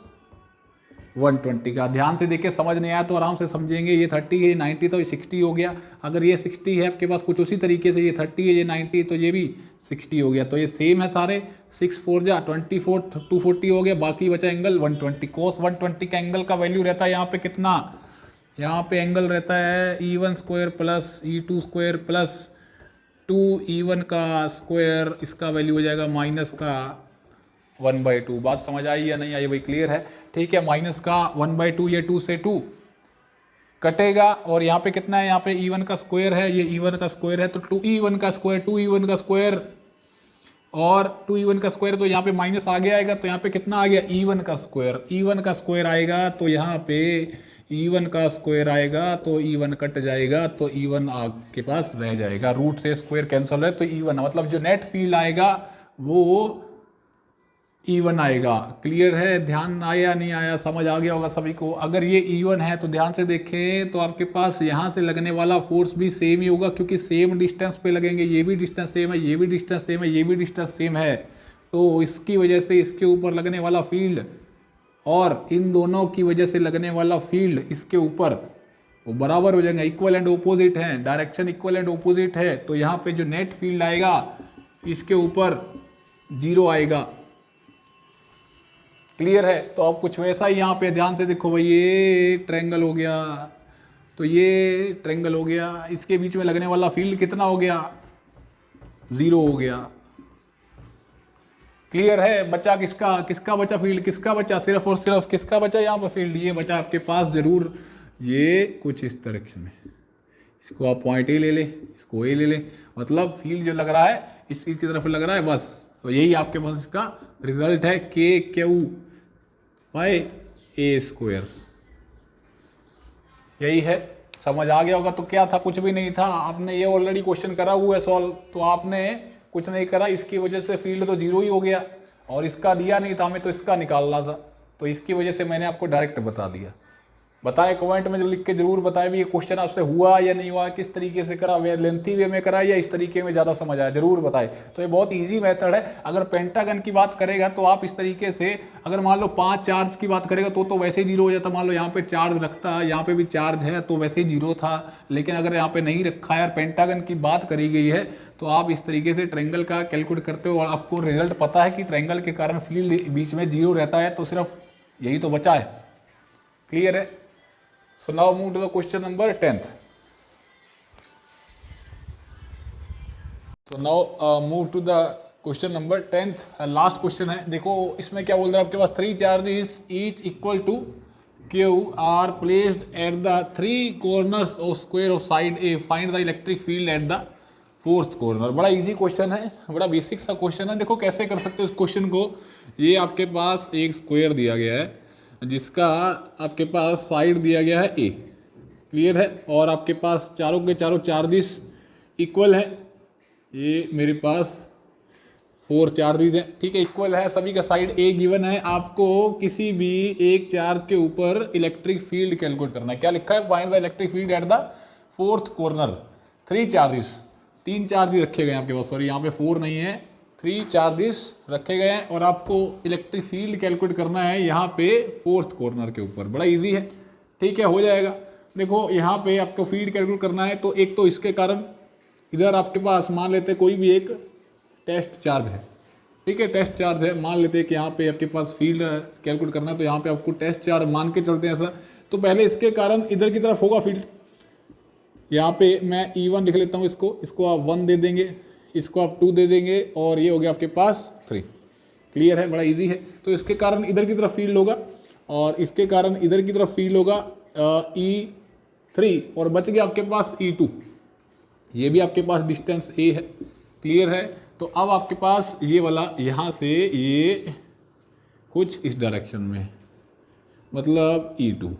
120 का। ध्यान से देखिए, समझ नहीं आया तो आराम से समझेंगे, ये 30 है ये 90 तो ये 60 हो गया, अगर ये 60 है आपके पास कुछ उसी तरीके से ये 30 है ये 90 तो ये भी 60 हो गया, तो ये सेम है सारे, 6 4 जा 24 240 हो गया, बाकी बचा एंगल 120। कोस 120 का एंगल का वैल्यू रहता है यहाँ पे कितना, यहाँ पे एंगल रहता है E1 square plus E2 square plus 2E1 का स्क्वायर, इसका वैल्यू हो जाएगा माइनस का 1/2। बात समझ आई या नहीं आई भाई, क्लियर है, ठीक है, माइनस का 1/2, ये 2 से 2 कटेगा और यहाँ पे कितना है, यहाँ पे E1 का स्क्वायर है, ये E1 का स्क्वायर है तो 2E1 का स्क्वायर, 2E1 का स्क्वायर और 2E1 का स्क्वायर, तो यहाँ पे माइनस आगे आएगा तो यहाँ पे कितना आ गया E1 का स्क्वायर, E1 का स्क्वायर आएगा तो यहाँ पे E1 का स्क्वायर आएगा तो E1 कट जाएगा तो E1 आपके पास रह जाएगा, रूट से स्क्वायर कैंसिल है तो E1, मतलब जो नेट फील्ड आएगा वो E1 आएगा। क्लियर है, ध्यान आया नहीं आया, समझ आ गया होगा सभी को। अगर ये E1 है तो ध्यान से देखें तो आपके पास यहाँ से लगने वाला फोर्स भी सेम ही होगा, क्योंकि सेम डिस्टेंस पे लगेंगे, ये भी डिस्टेंस सेम है, ये भी डिस्टेंस सेम है, ये भी डिस्टेंस सेम है, तो इसकी वजह से इसके ऊपर लगने वाला फील्ड और इन दोनों की वजह से लगने वाला फील्ड इसके ऊपर वो बराबर हो जाएंगे, इक्वल एंड ओपोजिट है, डायरेक्शन इक्वल एंड ओपोजिट है, तो यहाँ पे जो नेट फील्ड आएगा इसके ऊपर 0 आएगा। क्लियर है, तो अब कुछ वैसा ही यहाँ पे ध्यान से देखो भाई, ये ट्रायंगल हो गया तो ये ट्रायंगल हो गया, इसके बीच में लगने वाला फील्ड कितना हो गया, 0 हो गया। क्लियर है, बचा किसका, किसका बचा फील्ड, किसका बचा, सिर्फ और सिर्फ किसका बचा यहाँ पर फील्ड, ये बचा आपके पास जरूर, ये कुछ इस डायरेक्शन में, इसको आप पॉइंट ए ले ले, इसको ए ले ले, मतलब फील्ड जो लग रहा है इसी की तरफ लग रहा है बस, तो यही आपके पास इसका रिजल्ट है KQ/A², यही है। समझ आ गया होगा, तो क्या था, कुछ भी नहीं था, आपने ये ऑलरेडी क्वेश्चन करा हुआ है सॉल्व, तो आपने कुछ नहीं करा, इसकी वजह से फील्ड तो 0 ही हो गया और इसका दिया नहीं था हमें तो इसका निकालना था, तो इसकी वजह से मैंने आपको डायरेक्ट बता दिया। बताएं कमेंट में जो लिख के जरूर बताएं भी ये क्वेश्चन आपसे हुआ या नहीं हुआ, किस तरीके से करा, वे लेंथी वे में करा या इस तरीके में ज़्यादा समझ आया, जरूर बताएं। तो ये बहुत इजी मेथड है। अगर पेंटागन की बात करेगा तो आप इस तरीके से, अगर मान लो 5 चार्ज की बात करेगा तो वैसे ही 0 हो जाता, मान लो यहाँ पे चार्ज रखता है, यहाँ पे भी चार्ज है तो वैसे ही 0 था, लेकिन अगर यहाँ पे नहीं रखा है और पेंटागन की बात करी गई है तो आप इस तरीके से ट्रायंगल का कैलकुलेट करते हो और आपको रिजल्ट पता है कि ट्रायंगल के कारण फील्ड बीच में 0 रहता है, तो सिर्फ यही तो बचा है। क्लियर है? So now move to the question number 10th. So now move to the question number 10th. Last question है, देखो इसमें क्या बोल रहा है आपके पास, 3 charges each equal to Q are placed at the 3 corners of square of side A. Find the electric field at the 4th corner. बड़ा इजी क्वेश्चन है, बड़ा बेसिक सा क्वेश्चन है। देखो कैसे कर सकते हो इस क्वेश्चन को, ये आपके पास एक स्क्वायर दिया गया है जिसका आपके पास साइड दिया गया है A, क्लियर है, और आपके पास चारों के चारों चार्जेस इक्वल है, ये मेरे पास 4 चार्जेस हैं, ठीक है, इक्वल है, सभी का साइड A गिवन है। आपको किसी भी एक चार्ज के ऊपर इलेक्ट्रिक फील्ड कैलकुलेट करना है। क्या लिखा है, find the electric field at the 4th corner. 3 charges, 3 charges रखे गए हैं आपके पास, सॉरी यहाँ पे 4 नहीं है, 3 चार्जेस रखे गए हैं और आपको इलेक्ट्रिक फील्ड कैलकुलेट करना है यहाँ पे 4th कॉर्नर के ऊपर। बड़ा इजी है, ठीक है, हो जाएगा। देखो यहाँ पे आपको फील्ड कैलकुलेट करना है, तो एक तो इसके कारण इधर आपके पास मान लेते कोई भी एक टेस्ट चार्ज है, ठीक है, टेस्ट चार्ज है, मान लेते हैं कि यहाँ पे आपके पास फील्ड कैलकुलेट करना है, तो यहाँ पे आपको टेस्ट चार्ज मान के चलते हैं ऐसा। तो पहले इसके कारण इधर की तरफ होगा फील्ड, यहाँ पे मैं E1 लिख लेता हूँ, इसको आप 1 दे देंगे, इसको आप 2 दे देंगे और ये हो गया आपके पास 3। क्लियर है, बड़ा इजी है। तो इसके कारण इधर की तरफ फील्ड होगा और इसके कारण इधर की तरफ फील्ड होगा E3 और बच गया आपके पास E2, ये भी आपके पास डिस्टेंस A है। क्लियर है, तो अब आपके पास ये वाला यहाँ से ये कुछ इस डायरेक्शन में, मतलब E2।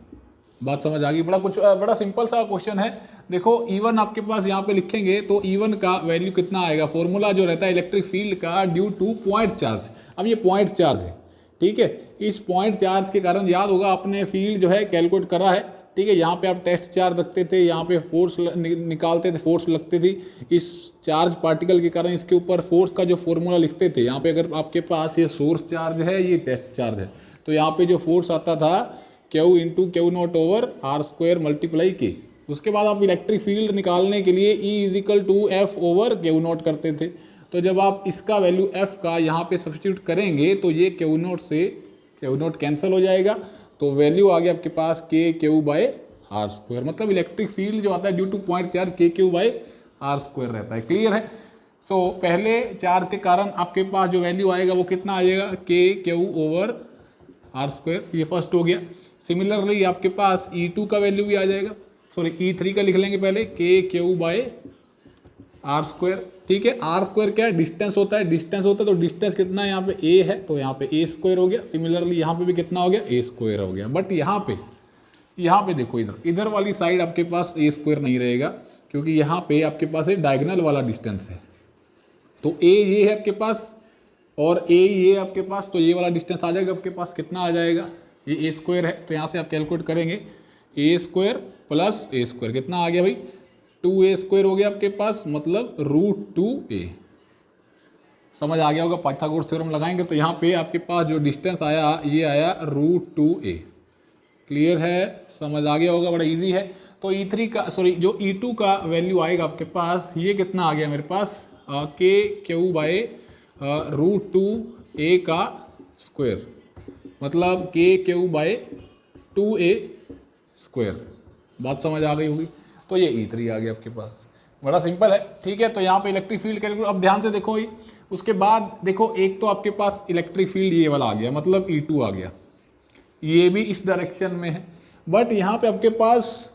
बात समझ आ गई? बड़ा सिंपल सा क्वेश्चन है। देखो E1 आपके पास यहाँ पे लिखेंगे तो E1 का वैल्यू कितना आएगा, फॉर्मूला जो रहता है इलेक्ट्रिक फील्ड का ड्यू टू पॉइंट चार्ज। अब ये पॉइंट चार्ज है, ठीक है, इस पॉइंट चार्ज के कारण याद होगा आपने फील्ड जो है कैलकुलेट करा है, ठीक है। यहाँ पे आप टेस्ट चार्ज रखते थे, यहाँ पे फोर्स निकालते थे, फोर्स लगती थी, इस चार्ज पार्टिकल के कारण इसके ऊपर फोर्स का जो फॉर्मूला लिखते थे। यहाँ पे अगर आपके पास ये सोर्स चार्ज है, ये टेस्ट चार्ज है, तो यहाँ पे जो फोर्स आता था Q into Q nought over R square multiply K. उसके बाद आप इलेक्ट्रिक फील्ड निकालने के लिए E equal to F over Q nought करते थे। तो जब आप इसका वैल्यू F का यहाँ पे सब्स्टिट्यूट करेंगे तो ये Q नॉट से Q नॉट कैंसिल हो जाएगा, तो वैल्यू आ गया आपके पास के क्यू बाय आर स्क्वायर। मतलब इलेक्ट्रिक फील्ड जो आता है ड्यू टू पॉइंट चार्ज के क्यू बाय आर स्क्वायर रहता है। क्लियर है। सो पहले चार्ज के कारण आपके पास जो वैल्यू आएगा वो कितना आ जाएगा, के क्यू ओवर आर स्क्वायर, ये फर्स्ट हो गया। सिमिलरली आपके पास E2 का वैल्यू भी आ जाएगा, सॉरी E3 का लिख लेंगे पहले, के क्यू बाय आर स्क्वायर, ठीक है। आर स्क्वायर क्या है, डिस्टेंस होता है, डिस्टेंस होता है तो डिस्टेंस कितना है, यहाँ पे ए है तो यहाँ पे ए स्क्वायर हो गया। सिमिलरली यहाँ पे भी कितना हो गया, ए स्क्वायर हो गया। बट यहाँ पे देखो, इधर वाली साइड आपके पास ए स्क्वायर नहीं रहेगा, क्योंकि यहाँ पे आपके पास एक डायगोनल वाला डिस्टेंस है। तो ए ये है आपके पास और ए ये आपके पास, तो ये वाला डिस्टेंस आ जाएगा आपके पास, कितना आ जाएगा, ये ए स्क्वायर है। तो यहाँ से आप कैलकुलेट करेंगे, ए स्क्वायर प्लस ए स्क्वायर कितना आ गया भाई, 2a स्क्वायर हो गया आपके पास, मतलब √2a। समझ आ गया होगा, पाइथागोरस थ्योरम लगाएंगे तो यहाँ पे आपके पास जो डिस्टेंस आया ये आया √2a। क्लियर है, समझ आ गया होगा, बड़ा इजी है। तो E3 का, सॉरी जो E2 का वैल्यू आएगा आपके पास, ये कितना आ गया मेरे पास, के क्यू बाय √2a का स्क्वायर, मतलब के क्यू बाय 2a स्क्वायर। बात समझ आ गई होगी। तो ये E3 आ गया आपके पास, बड़ा सिंपल है, ठीक है। तो यहाँ पे इलेक्ट्रिक फील्ड कैलकुलेट, अब ध्यान से देखो, उसके बाद देखो एक तो आपके पास इलेक्ट्रिक फील्ड ये वाला आ गया, मतलब E2 आ गया, ये भी इस डायरेक्शन में है। बट यहाँ पे आपके पास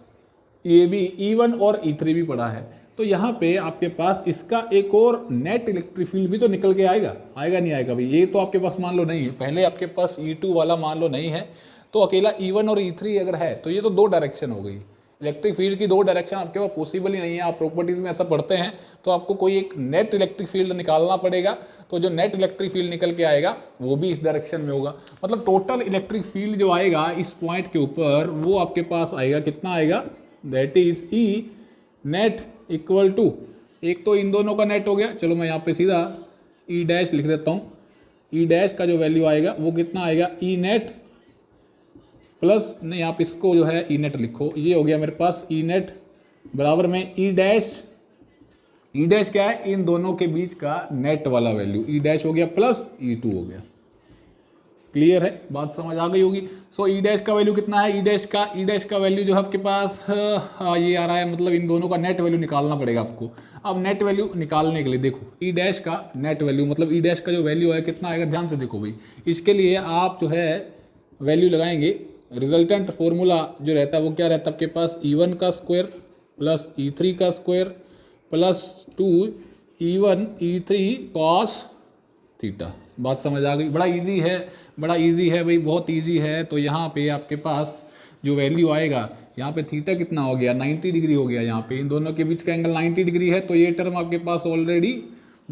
ये भी E1 और E3 भी पड़ा है, तो यहाँ पे आपके पास इसका एक और नेट इलेक्ट्रिक फील्ड भी तो निकल के आएगा, आएगा नहीं आएगा भाई, ये तो आपके पास मान लो नहीं है, पहले आपके पास E2 वाला मान लो नहीं है, तो अकेला E1 और E3 अगर है तो ये तो दो डायरेक्शन हो गई। इलेक्ट्रिक फील्ड की दो डायरेक्शन आपके पास पॉसिबल ही नहीं है। आप प्रॉपर्टीज में ऐसा पढ़ते हैं तो आपको कोई एक नेट इलेक्ट्रिक फील्ड निकालना पड़ेगा, तो जो नेट इलेक्ट्रिक फील्ड निकल के आएगा वो भी इस डायरेक्शन में होगा। मतलब टोटल इलेक्ट्रिक फील्ड जो आएगा इस पॉइंट के ऊपर वो आपके पास आएगा, कितना आएगा, that is E net equal to, एक तो इन दोनों का नेट हो गया, चलो मैं यहाँ पे सीधा E डैश लिख देता हूँ। E डैश का जो वैल्यू आएगा वो कितना आएगा, E नेट प्लस, नहीं आप इसको जो है ई नेट लिखो, ये हो गया मेरे पास ई नेट बराबर में ई डैश क्या है, इन दोनों के बीच का नेट वाला वैल्यू, ई डैश हो गया प्लस E2 हो गया। क्लियर है, बात समझ आ गई होगी। सो ई डैश का वैल्यू कितना है, ई डैश का वैल्यू जो है आपके पास ये आ रहा है, मतलब इन दोनों का नेट वैल्यू निकालना पड़ेगा आपको। अब नेट वैल्यू निकालने के लिए देखो ई डैश का नेट वैल्यू, मतलब ई डैश का जो वैल्यू है कितना आएगा, ध्यान से देखो भाई। इसके लिए आप जो है वैल्यू लगाएंगे, रिजल्टेंट फॉर्मूला जो रहता है वो क्या रहता है आपके पास, E1 का स्क्वायर प्लस E3 का square plus 2E1 E3 cos theta. बात समझ आ गई, बड़ा इजी है, बड़ा इजी है भाई, बहुत इजी है। तो यहाँ पे आपके पास जो वैल्यू आएगा, यहाँ पे थीटा कितना हो गया, 90 डिग्री हो गया। यहाँ पे इन दोनों के बीच का एंगल 90 डिग्री है, तो ये टर्म आपके पास ऑलरेडी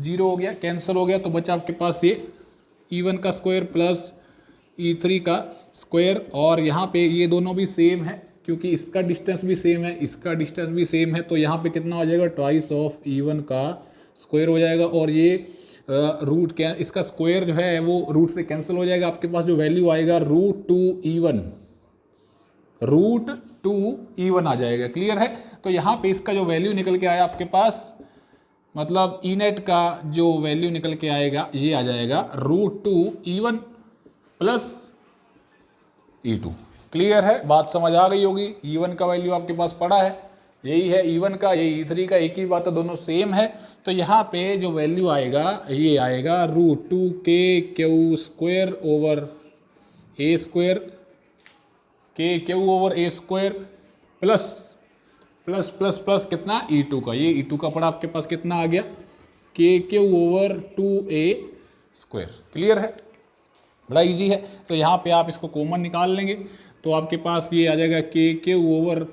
0 हो गया, कैंसिल हो गया। तो बचा आपके पास ये E1 का स्क्वायर प्लस E3 का स्क्वायर, और यहाँ पे ये दोनों भी सेम है क्योंकि इसका डिस्टेंस भी सेम है, इसका डिस्टेंस भी सेम है, तो यहाँ पे कितना हो जाएगा, ट्वाइस ऑफ E1 का स्क्वायर हो जाएगा। और ये रूट क्या, इसका स्क्वायर जो है वो रूट से कैंसिल हो जाएगा। आपके पास जो वैल्यू आएगा √2E1 आ जाएगा। क्लियर है। तो यहाँ पे इसका जो वैल्यू निकल के आया आपके पास, मतलब ई नेट का जो वैल्यू निकल के आएगा ये आ जाएगा √2E1 प्लस E2। क्लियर है, बात समझ आ गई होगी। E1 का वैल्यू आपके पास पड़ा है, यही है E1 का, ये E3 का, एक ही बात है, दोनों सेम है। तो यहाँ पे जो वैल्यू आएगा ये आएगा √2k square over a square, k over a square plus plus plus plus कितना, E2 का, ये E2 का पड़ा आपके पास कितना आ गया, k over 2a square. Clear है, बड़ा इजी है। तो यहाँ पे आप इसको कॉमन निकाल लेंगे तो आपके पास ये आ जाएगा k ओवर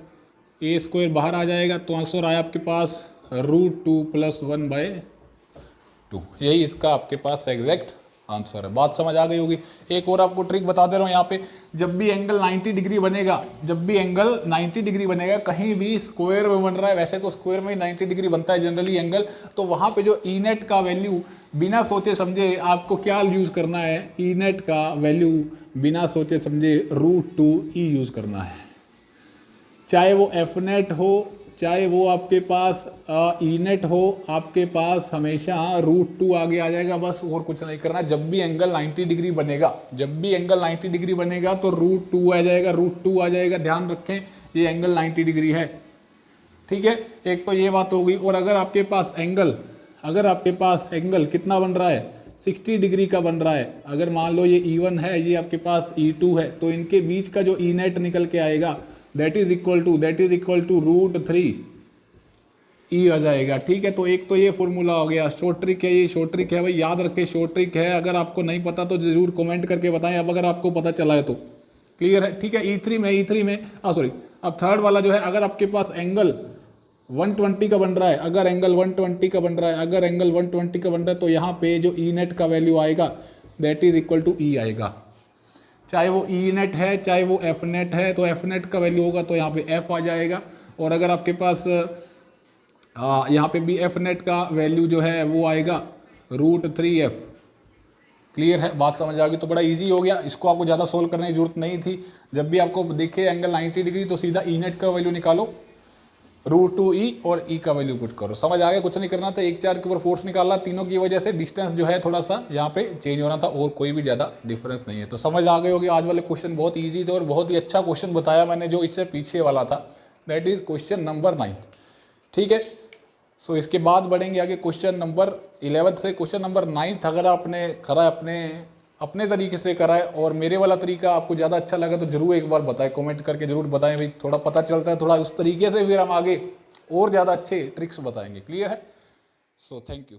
ए स्क्वायर बाहर आ जाएगा, तो आंसर आया आपके पास √2 + 1/2। यही इसका आपके पास एग्जैक्ट आंसर है। बात समझ आ गई होगी। एक और आपको ट्रिक बता दे रहा हूँ यहाँ पे, जब भी एंगल 90 डिग्री बनेगा, जब भी एंगल 90 डिग्री बनेगा, कहीं भी स्क्वायर में बन रहा है, वैसे तो स्क्वायर में 90 डिग्री बनता है जनरली एंगल, तो वहाँ पे जो ई नेट का वैल्यू बिना सोचे समझे आपको क्या यूज़ करना है, ई नेट का वैल्यू बिना सोचे समझे √2e यूज़ करना है। चाहे वो एफ नेट हो, चाहे वो आपके पास ई नेट हो, आपके पास हमेशा √2 आगे आ जाएगा, बस और कुछ नहीं करना। जब भी एंगल 90 डिग्री बनेगा, जब भी एंगल 90 डिग्री बनेगा तो √2 आ जाएगा, √2 आ जाएगा। ध्यान रखें ये एंगल 90 डिग्री है, ठीक है। एक तो ये बात हो गई। और अगर आपके पास एंगल कितना बन रहा है, 60 डिग्री का बन रहा है, अगर मान लो ये E1 है, ये आपके पास E2 है, तो इनके बीच का जो ई नेट निकल के आएगा that is equal to √3e आ जाएगा, ठीक है। तो एक तो ये फॉर्मूला हो गया। शॉर्ट ट्रिक है, ये शॉर्ट ट्रिक है भाई, याद रखें, शॉर्ट ट्रिक है। अगर आपको नहीं पता तो जरूर कमेंट करके बताएं, अब अगर आपको पता चला है तो क्लियर है, ठीक है। E3 में अब थर्ड वाला जो है, अगर आपके पास एंगल 120 का बन रहा है, अगर एंगल 120 का बन रहा है, तो यहाँ पे जो ई नेट का वैल्यू आएगा दैट इज इक्वल टू ई आएगा। चाहे वो ई नेट है, चाहे वो एफ नेट है, तो एफ नेट का वैल्यू होगा तो यहाँ पे एफ आ जाएगा। और अगर आपके पास यहाँ पे भी एफ नेट का वैल्यू जो है वो आएगा √3f। क्लियर है, बात समझ आ गई। तो बड़ा इजी हो गया, इसको आपको ज़्यादा सोल्व करने की जरूरत नहीं थी। जब भी आपको दिखे एंगल 90 डिग्री तो सीधा ई नेट का वैल्यू निकालो, √2e और e का वैल्यू पुट करो। समझ आ गया, कुछ नहीं करना था। एक चार्ज के ऊपर फोर्स निकालना, तीनों की वजह से डिस्टेंस जो है थोड़ा सा यहाँ पे चेंज होना था, और कोई भी ज़्यादा डिफरेंस नहीं है। तो समझ आ गई होगी। आज वाले क्वेश्चन बहुत ईजी थे और बहुत ही अच्छा क्वेश्चन बताया मैंने जो इससे पीछे वाला था, दैट इज क्वेश्चन नंबर 9, ठीक है। सो इसके बाद बढ़ेंगे आगे क्वेश्चन नंबर 11 से। क्वेश्चन नंबर 9 अगर आपने करा अपने तरीके से करा है और मेरे वाला तरीका आपको ज़्यादा अच्छा लगा तो जरूर एक बार बताएं, कमेंट करके जरूर बताएं भाई, थोड़ा पता चलता है, थोड़ा उस तरीके से फिर हम आगे और ज़्यादा अच्छे ट्रिक्स बताएंगे। क्लियर है। So thank you.